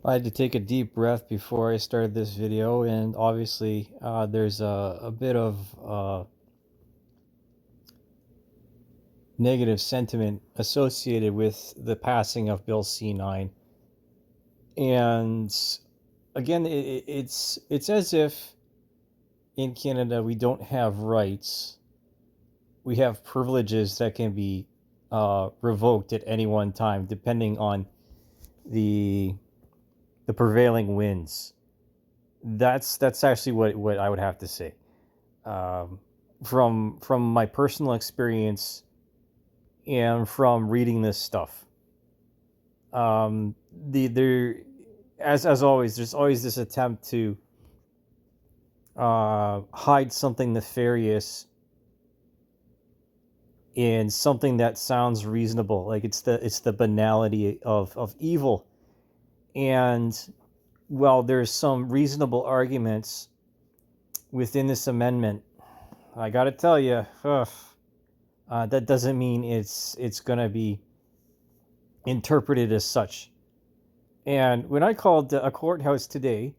I had to take a deep breath before I started this video, and obviously, there's a bit of negative sentiment associated with the passing of Bill C-9. And again, it's as if in Canada we don't have rights. We have privileges that can be revoked at any one time, depending on the the prevailing winds. That's actually what I would have to say. um, from my personal experience and from reading this stuff. The there as always, there's always this attempt to hide something nefarious in something that sounds reasonable. Like it's the banality of evil. And while there's some reasonable arguments within this amendment, I got to tell you, that doesn't mean it's going to be interpreted as such. And when I called a courthouse today,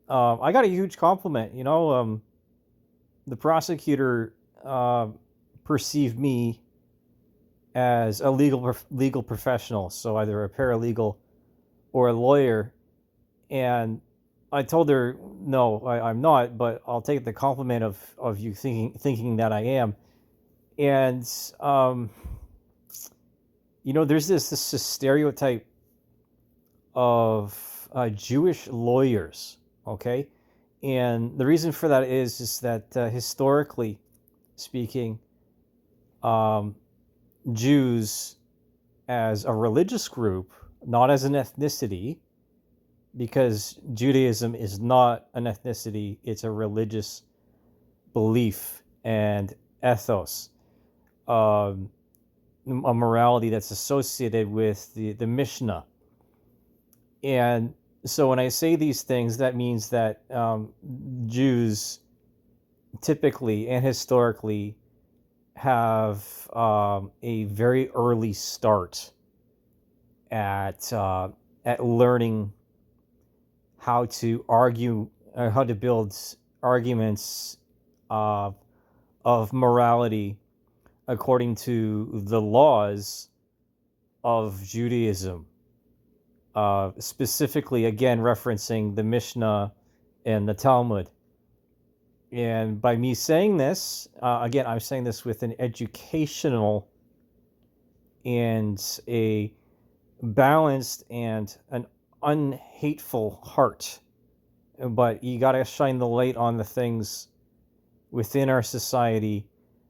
I got a huge compliment. The prosecutor uh, perceived me as a legal professional, so either a paralegal or a lawyer. And I told her, no, I'm not, but I'll take the compliment of you thinking that I am. And there's this stereotype of Jewish lawyers, okay? And the reason for that is that historically speaking, um, Jews as a religious group, not as an ethnicity, because Judaism is not an ethnicity, it's a religious belief and ethos, um, a morality that's associated with the Mishnah. And so when I say these things, that means that Jews typically and historically have a very early start at learning how to argue, how to build arguments uh, of morality according to the laws of Judaism. Specifically, again, referencing the Mishnah and the Talmud. And by me saying this, again, I'm saying this with an educational and a balanced and an unhateful heart. But you got to shine the light on the things within our society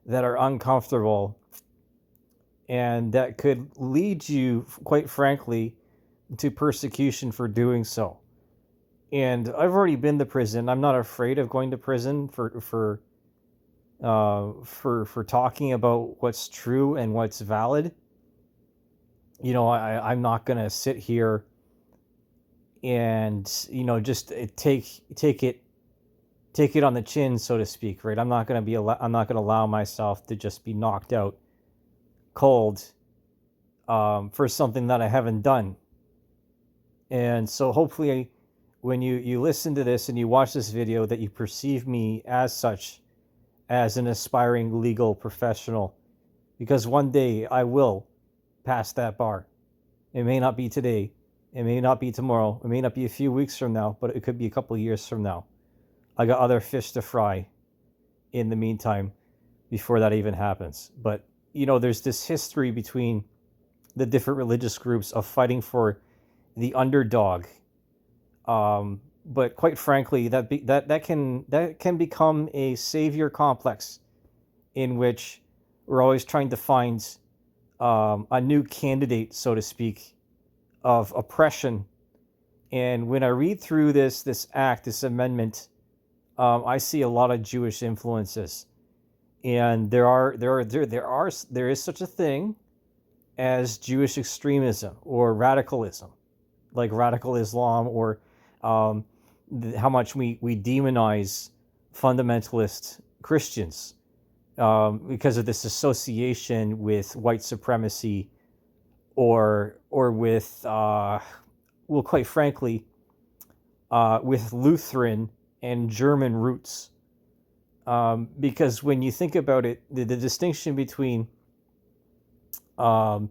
that are uncomfortable and that could lead you, quite frankly, to persecution for doing so. And I've already been to prison. I'm not afraid of going to prison for talking about what's true and what's valid. I'm not gonna sit here and just take it on the chin, so to speak, right? I'm not gonna allow myself to just be knocked out cold for something that I haven't done. And so hopefully when you listen to this and you watch this video, that you perceive me as such, as an aspiring legal professional, because one day I will pass that bar. It may not be today, it may not be tomorrow, it may not be a few weeks from now, but it could be a couple of years from now. I got other fish to fry in the meantime before that even happens. But there's this history between the different religious groups of fighting for the underdog. But quite frankly, that can become a savior complex, in which we're always trying to find a new candidate, so to speak, of oppression. And when I read through this amendment, I see a lot of Jewish influences, and there is such a thing as Jewish extremism or radicalism, like radical Islam, or um, how much we demonize fundamentalist Christians because of this association with white supremacy, or with well, quite frankly, with Lutheran and German roots. Because when you think about it, the distinction between um,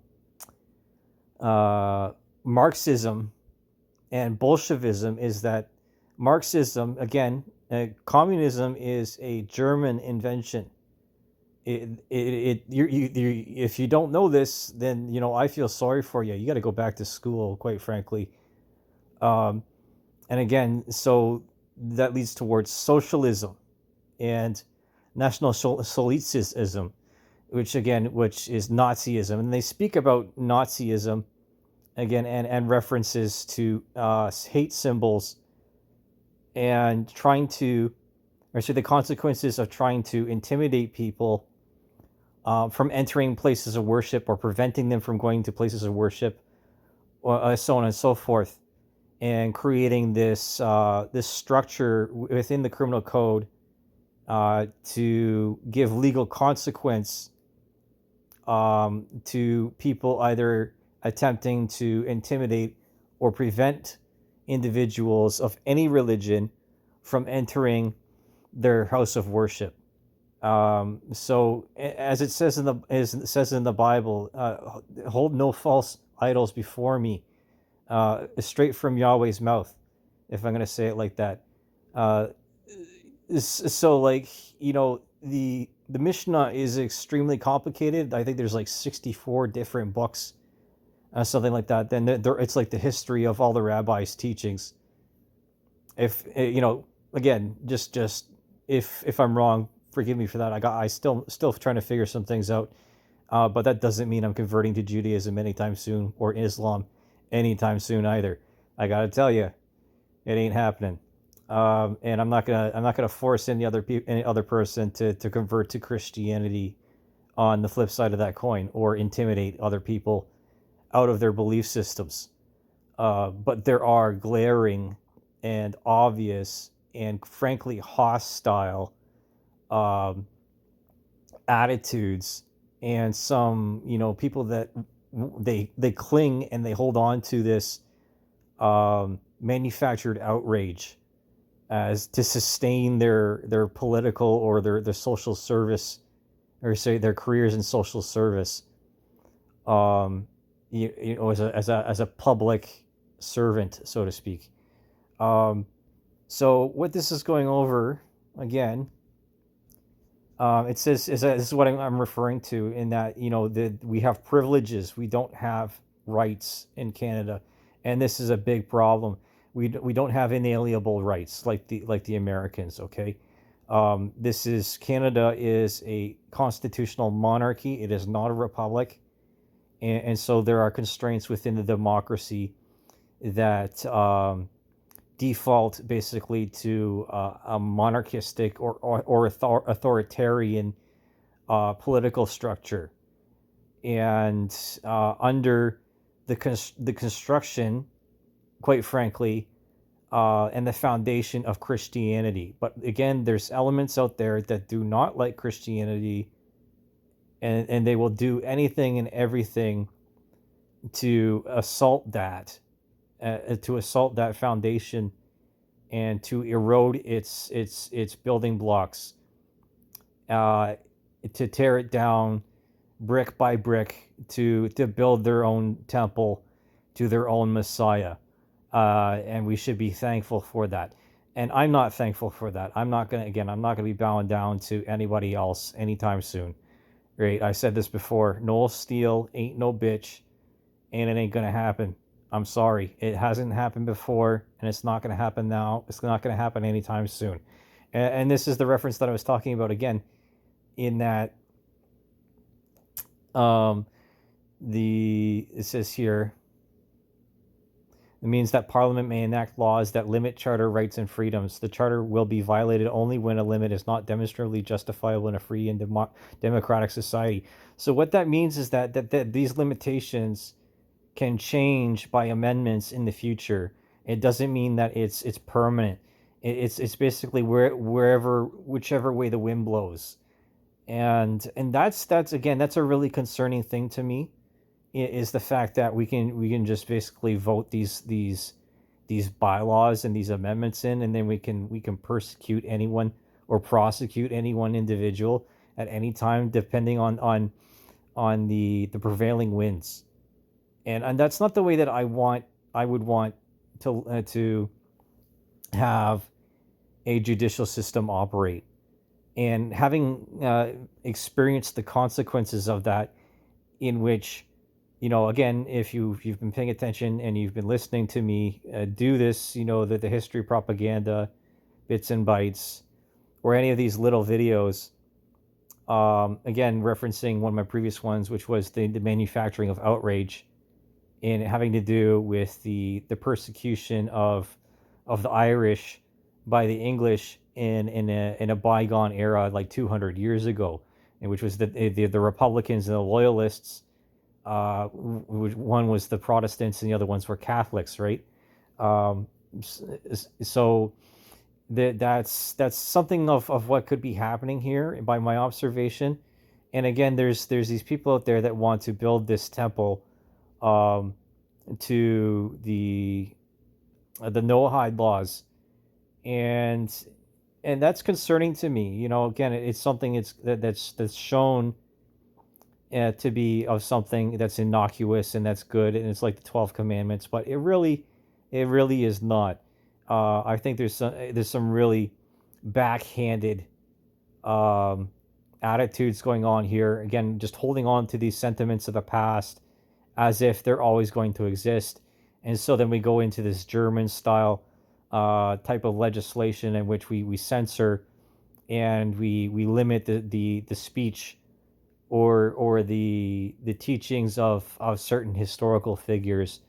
Marxism and Bolshevism is that Marxism, again, communism is a German invention. If you don't know this, then I feel sorry for you. You got to go back to school, quite frankly. Um, and again, so that leads towards socialism and National Socialism, which is Nazism, and they speak about Nazism again, and references to hate symbols and trying to, or say the consequences of trying to intimidate people from entering places of worship or preventing them from going to places of worship, or so on and so forth, and creating this structure within the criminal code to give legal consequence to people either attempting to intimidate or prevent individuals of any religion from entering their house of worship. So, as it says in the Bible, hold no false idols before me, straight from Yahweh's mouth, if I'm going to say it like that. Uh, so, like, the Mishnah is extremely complicated. I think there's like 64 different books, something like that. Then it's like the history of all the rabbis' teachings. If again, just if I'm wrong, forgive me for that. I still trying to figure some things out. But that doesn't mean I'm converting to Judaism anytime soon, or Islam anytime soon either. I gotta tell you, it ain't happening. And I'm not gonna force any other person to convert to Christianity on the flip side of that coin, or intimidate other people out of their belief systems. But there are glaring and obvious and frankly hostile um, attitudes, and some people that they cling and they hold on to this manufactured outrage as to sustain their political or their social service, or say their careers in social service, as a public servant, so to speak. Um, so what this is going over again, it says this is what I'm referring to, in that we have privileges, we don't have rights in Canada, and this is a big problem. We don't have inalienable rights like the Americans. Okay, Canada is a constitutional monarchy. It is not a republic, and so there are constraints within the democracy that default basically to a monarchistic or authoritarian political structure, and under the construction, quite frankly, and the foundation of Christianity. But again, there's elements out there that do not like Christianity, and they will do anything and everything to assault that foundation, and to erode its building blocks, uh, to tear it down brick by brick, to build their own temple to their own Messiah. And we should be thankful for that. And I'm not thankful for that. I'm not gonna be bowing down to anybody else anytime soon. Right? I said this before. Noel Steele ain't no bitch, and it ain't gonna happen. I'm sorry. It hasn't happened before, and it's not gonna happen now. It's not gonna happen anytime soon. And this is the reference that I was talking about again, in that it says here, it means that Parliament may enact laws that limit charter rights and freedoms. The charter will be violated only when a limit is not demonstrably justifiable in a free and democratic society. So what that means is that these limitations can change by amendments in the future. It doesn't mean that it's permanent. It's basically whichever way the wind blows, and that's again, that's a really concerning thing to me, is the fact that we can just basically vote these bylaws and these amendments in, and then we can persecute anyone or prosecute any one individual at any time, depending on the prevailing winds. And that's not the way that I would want to have a judicial system operate. And having experienced the consequences of that, in which, again, if you've been paying attention and you've been listening to me do this, that the history propaganda bits and bytes, or any of these little videos, again, referencing one of my previous ones, which was the manufacturing of outrage, and having to do with the persecution of the Irish by the English in a bygone era, like 200 years ago, and which was the Republicans and the Loyalists. One was the Protestants and the other ones were Catholics, right? So that's something of what could be happening here by my observation. And again, there's these people out there that want to build this temple um, to the Noahide laws, and that's concerning to me. Again, it's something that's shown to be of something that's innocuous and that's good, and it's like the 12 commandments, but it really is not. I think there's some really backhanded um, attitudes going on here. Again, just holding on to these sentiments of the past as if they're always going to exist. And so then we go into this German style type of legislation in which we censor and we limit the speech or the teachings of certain historical figures,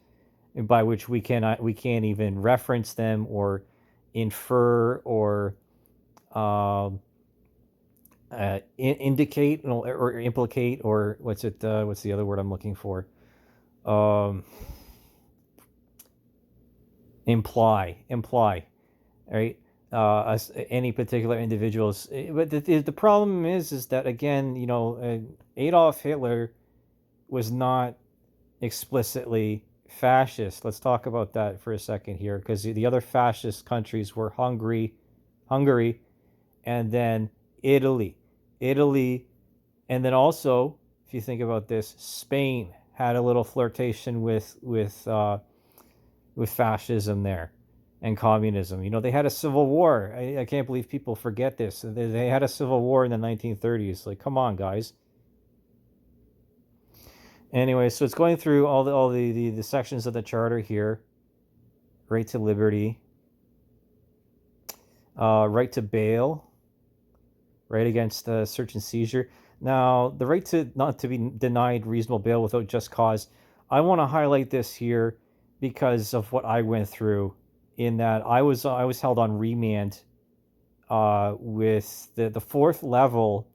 by which we can't even reference them or infer or um, indicate or implicate, or what's the other word I'm looking for, um, imply, right? Any particular individuals. But the problem is that, again, Adolf Hitler was not explicitly fascist. Let's talk about that for a second here, because the other fascist countries were Hungary, and then Italy, and then also, if you think about this, Spain had a little flirtation with fascism there and communism. They had a civil war. I can't believe people forget this. They had a civil war in the 1930s. Like, come on, guys. Anyway, so it's going through all the sections of the charter here. Right to liberty, right to bail, right against search and seizure. Now, the right to not to be denied reasonable bail without just cause. I want to highlight this here because of what I went through. In that I was held on remand with the fourth level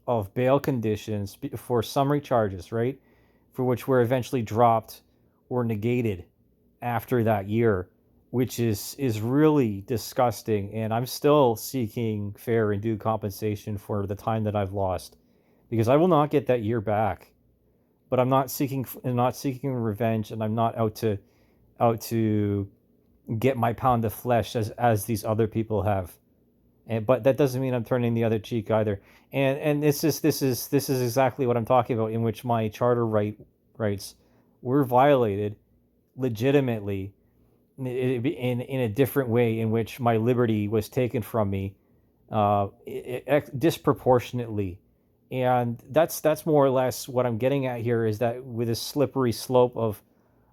of bail conditions for summary charges, right? For which were eventually dropped or negated after that year, which is really disgusting. And I'm still seeking fair and due compensation for the time that I've lost, because I will not get that year back. But I'm not seeking revenge, and I'm not out to get my pound of flesh as these other people have. But that doesn't mean I'm turning the other cheek either. And this is exactly what I'm talking about, in which my charter rights were violated legitimately, in a different way, in which my liberty was taken from me disproportionately. And that's more or less what I'm getting at here, is that with a slippery slope of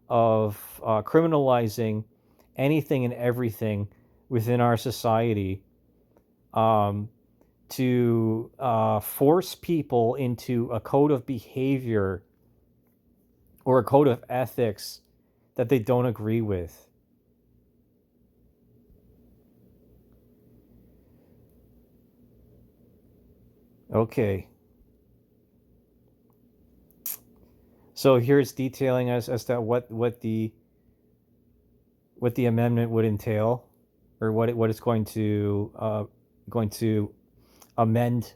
criminalizing anything and everything within our society, um, to force people into a code of behavior or a code of ethics that they don't agree with. Okay, so here it's detailing as to what the amendment would entail, or what it's going to amend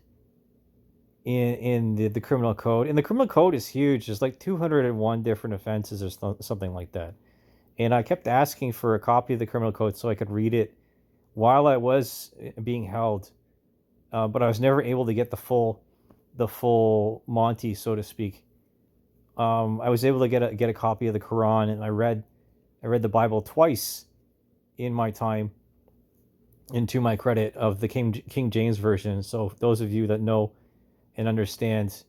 in the criminal code. And the criminal code is huge. There's like 201 different offenses or something like that. And I kept asking for a copy of the criminal code so I could read it while I was being held, but I was never able to get the full Monty, so to speak. I was able to get a copy of the Quran, and I read the Bible twice in my time, and to my credit, of the King James version. So those of you that know and understand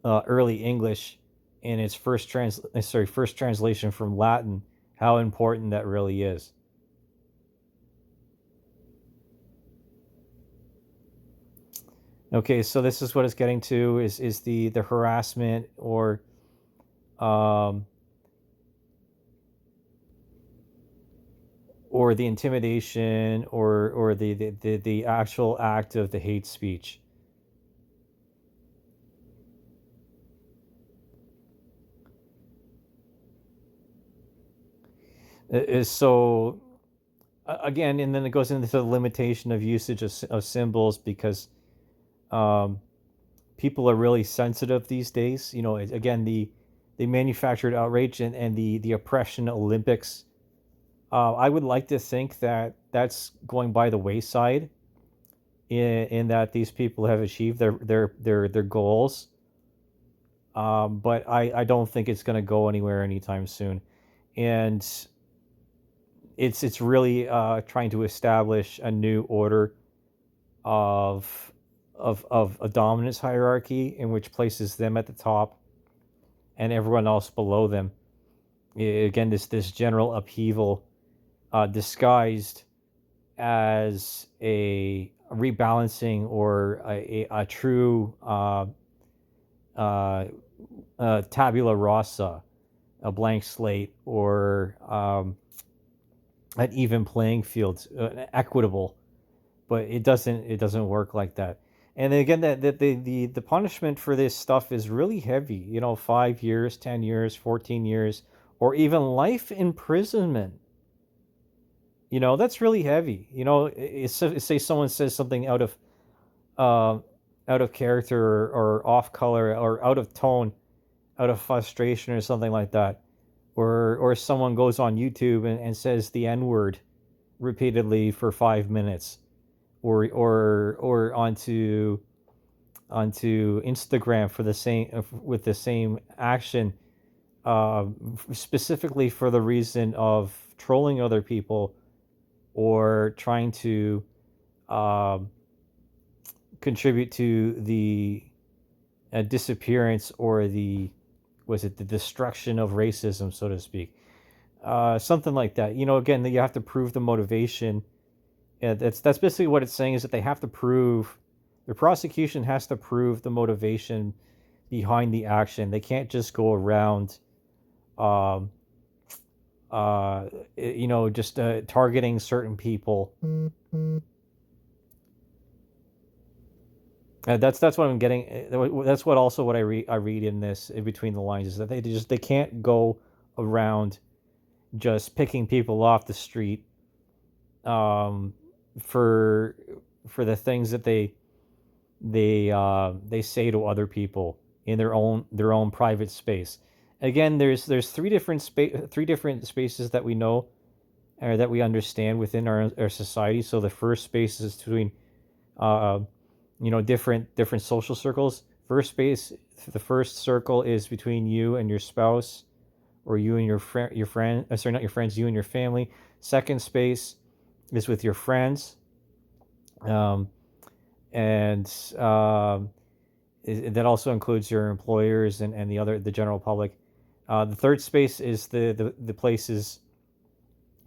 early English in its first translation from Latin, how important that really is. Okay, so this is what it's getting to is the harassment um, or the intimidation or the actual act of the hate speech. Is so again, and then it goes into the limitation of usage of symbols because um, people are really sensitive these days. You know, again, the manufactured outrage and the oppression Olympics. I would like to think that that's going by the wayside in that these people have achieved their goals. But I don't think it's going to go anywhere anytime soon. And it's really trying to establish a new order of of a dominance hierarchy in which places them at the top and everyone else below them. Again, this general upheaval disguised as a rebalancing or a true uh, tabula rasa, a blank slate, or an even playing field, equitable. But it doesn't work like that. And again, that the punishment for this stuff is really heavy. You know, 5 years, 10 years, 14 years, or even life imprisonment. You know, that's really heavy. You know, say someone says something uh, out of character or off color or out of tone, out of frustration or something like that, or someone goes on YouTube and says the N word repeatedly for 5 minutes, or onto Instagram for the same with the same action, uh, specifically for the reason of trolling other people or trying to uh, contribute to the disappearance or the destruction of racism, so to speak. Something like that. You know, again, you have to prove the motivation. That's basically what it's saying is that they have to prove the prosecution has to prove the motivation behind the action. They can't just go around, um, just targeting certain people. That's what I'm getting. That's what also what I read in this in between the lines is that they can't go around just picking people off the street um, for the things that they say to other people in their own private space. Again, there's three different spaces that we know or that we understand within our society. So the first space is between uh, different social circles. The first circle is between you and your spouse, or you and your friend. Sorry, not your friends. You and your family. Second space is with your friends, um, and that also includes your employers and the general public. The third space is the places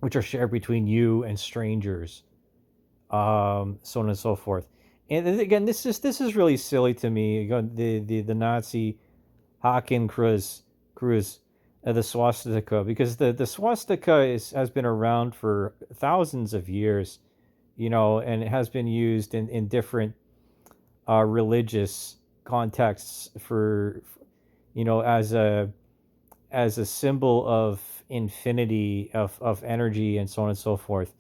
which are shared between you and strangers, so on and so forth. And again, this is really silly to me. The Nazi Hakenkreuz, the swastika, because the swastika has been around for thousands of years, and it has been used in different religious contexts for as a symbol of infinity of energy and so on and so forth.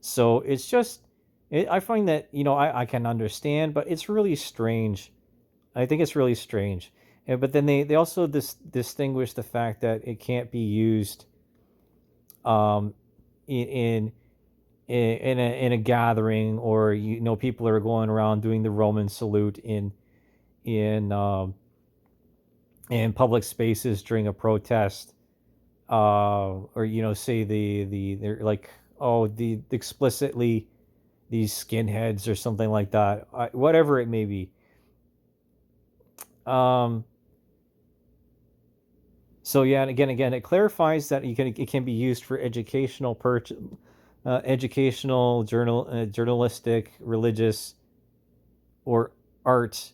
So it's just I find that I can understand, but it's really strange I think it's really strange. But then they also distinguish the fact that it can't be used um, in in a gathering, or people are going around doing the Roman salute in um, in public spaces during a protest, or say they're like, oh, the explicitly these skinheads or something like that, whatever it may be. Um, so yeah, and again, it clarifies that it can be used for educational, journalistic, religious, or art,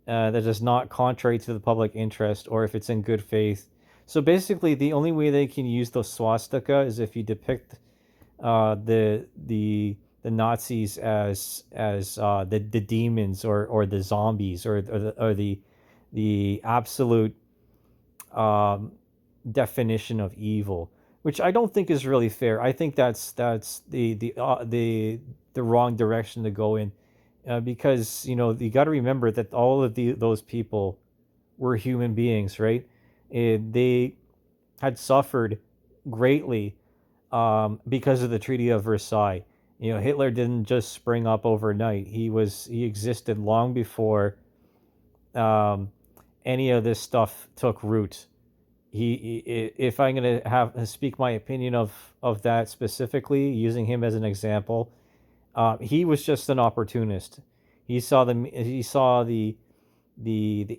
that is not contrary to the public interest, or if it's in good faith. So basically, the only way they can use the swastika is if you depict the Nazis as the demons, or the zombies, or the absolute um, definition of evil, which I don't think is really fair. I think that's the wrong direction to go in, because you got to remember that all of those people were human beings, right? They had suffered greatly, because of the Treaty of Versailles. Hitler didn't just spring up overnight. He existed long before um, any of this stuff took root. If I'm going to have speak my opinion of that specifically, using him as an example, he was just an opportunist. He saw the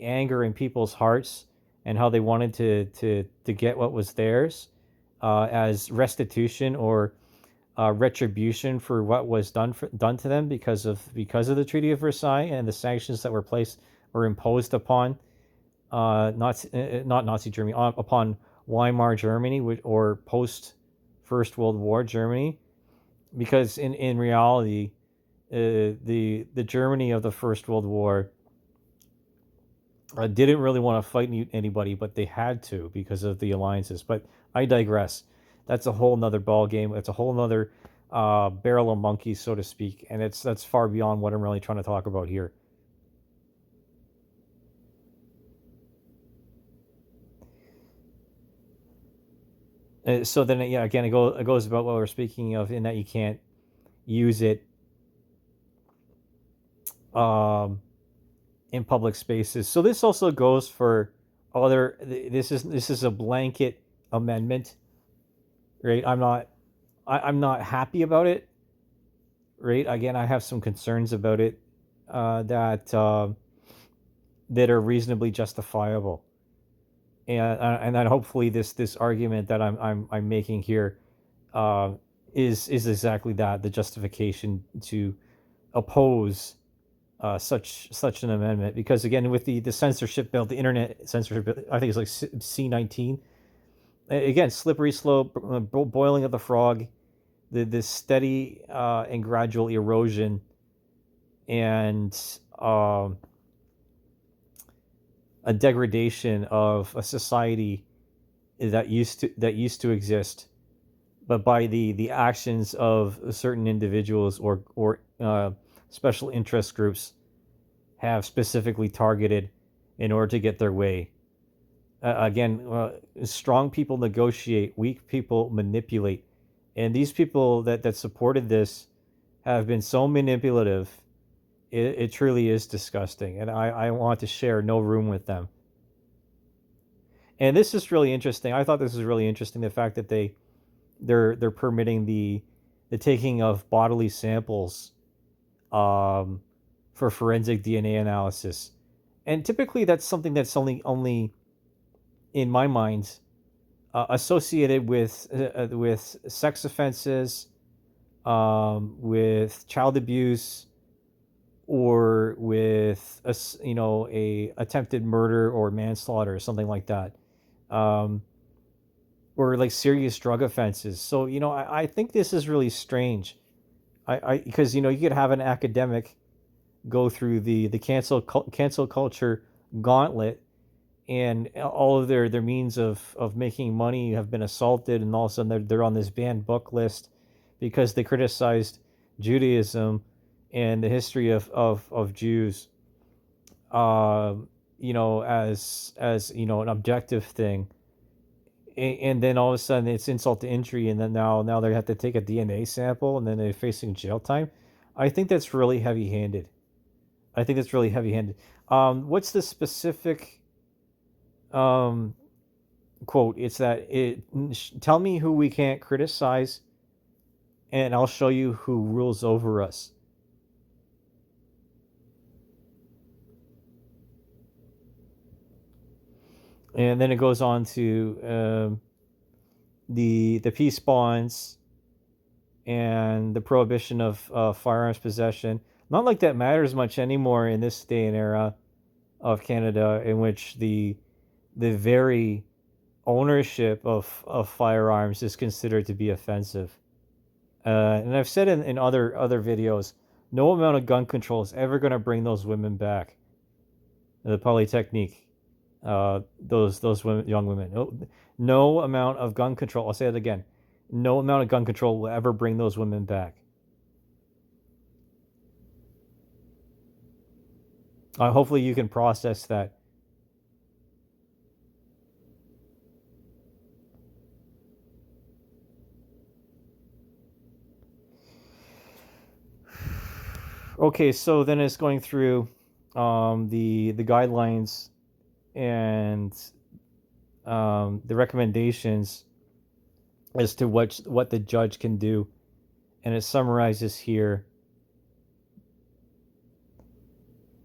anger in people's hearts, and how they wanted to get what was theirs, as restitution, or retribution for what was done to them because of the Treaty of Versailles and the sanctions that were imposed upon not Nazi Germany, upon Weimar Germany, or post First World War Germany, because in reality, the Germany of the First World War didn't really want to fight anybody, but they had to because of the alliances. But I digress. That's a whole nother ball game. It's a whole nother barrel of monkeys, so to speak, and that's far beyond what I'm really trying to talk about here. So then, yeah, again, it goes about what we're speaking of, in that you can't use it um, in public spaces. So this also goes for other. This is a blanket amendment, right? I'm not happy about it, right? Again, I have some concerns about it, that are reasonably justifiable, and then hopefully this argument that I'm making here uh, is exactly that, the justification to oppose such an amendment. Because again, with the censorship bill, the internet censorship bill, I think it's like C-19. Again, slippery slope, boiling of the frog, the steady and gradual erosion, and um, a degradation of a society that used to exist, but by the actions of certain individuals, or special interest groups have specifically targeted in order to get their way. Again, strong people negotiate, weak people manipulate, and these people that supported this have been so manipulative. It truly is disgusting, and I want to share no room with them. And this is really interesting. I thought this was really interesting, the fact that they're permitting the taking of bodily samples, um, for forensic DNA analysis. And typically, that's something that's only in my mind associated with sex offenses, with child abuse, or with a attempted murder or manslaughter or something like that, um, or like serious drug offenses. So I think this is really strange. I Because you could have an academic go through the cancel culture gauntlet, and all of their means of making money have been assaulted, and all of a sudden they're on this banned book list because they criticized Judaism and the history of Jews. um, as an objective thing, and then all of a sudden it's insult to injury, and then now they have to take a DNA sample, and then they're facing jail time. I think that's really heavy-handed. I think that's really heavy-handed. What's the specific um, quote? It's that tell me who we can't criticize, and I'll show you who rules over us. And then it goes on to the peace bonds and the prohibition of firearms possession. Not like that matters much anymore in this day and era of Canada, in which the very ownership of firearms is considered to be offensive. And I've said in other videos, no amount of gun control is ever going to bring those women back. The Polytechnique, those women, young women. No amount of gun control. I'll say it again. No amount of gun control will ever bring those women back. Hopefully you can process that. Okay, so then it's going through the guidelines and the recommendations as to what the judge can do, and it summarizes here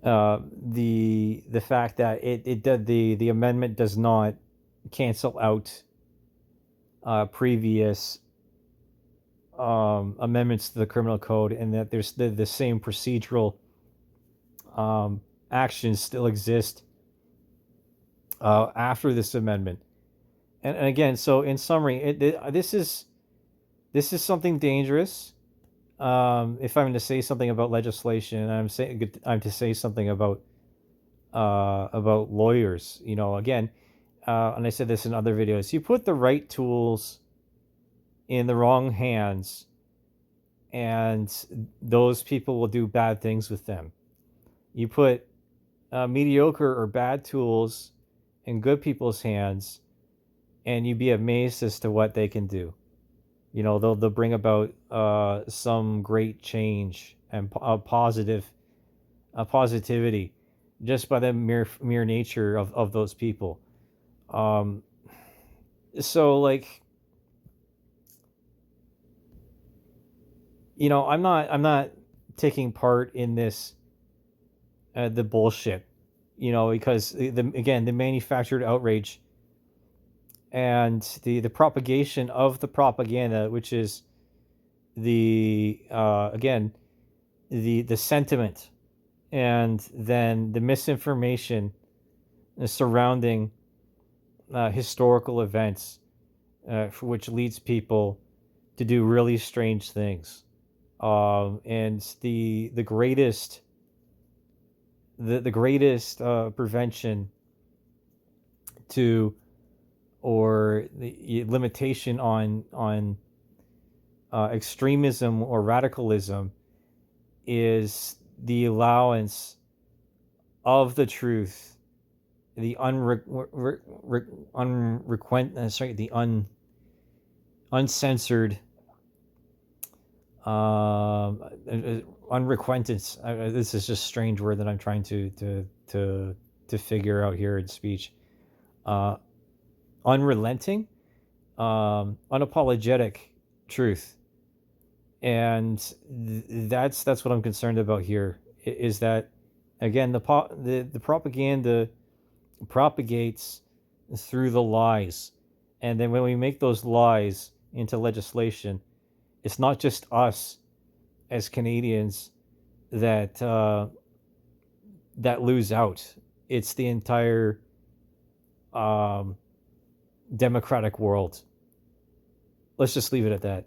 the fact that the amendment does not cancel out previous amendments to the criminal code, and that there's the same procedural actions still exist after this amendment. And again, so in summary, this is something dangerous. If I'm to say something about legislation, I'm to say something about lawyers. Again, and I said this in other videos. You put the right tools in the wrong hands, and those people will do bad things with them. You put mediocre or bad tools in good people's hands, and you'd be amazed as to what they can do. They'll bring about some great change and positivity just by the mere nature of those people. So like, I'm not taking part in this the bullshit, because the manufactured outrage and the propagation of the propaganda, which is the again the sentiment, and then the misinformation surrounding historical events, which leads people to do really strange things. And the greatest prevention to, or the limitation on extremism or radicalism, is the allowance of the truth, the uncensored, unrequentance. This is just a strange word that I'm trying to figure out here in speech. Unrelenting, unapologetic truth, and that's what I'm concerned about here. Is that, again, the propaganda propagates through the lies, and then when we make those lies into legislation, it's not just us as Canadians that that lose out. It's the entire democratic world. Let's just leave it at that.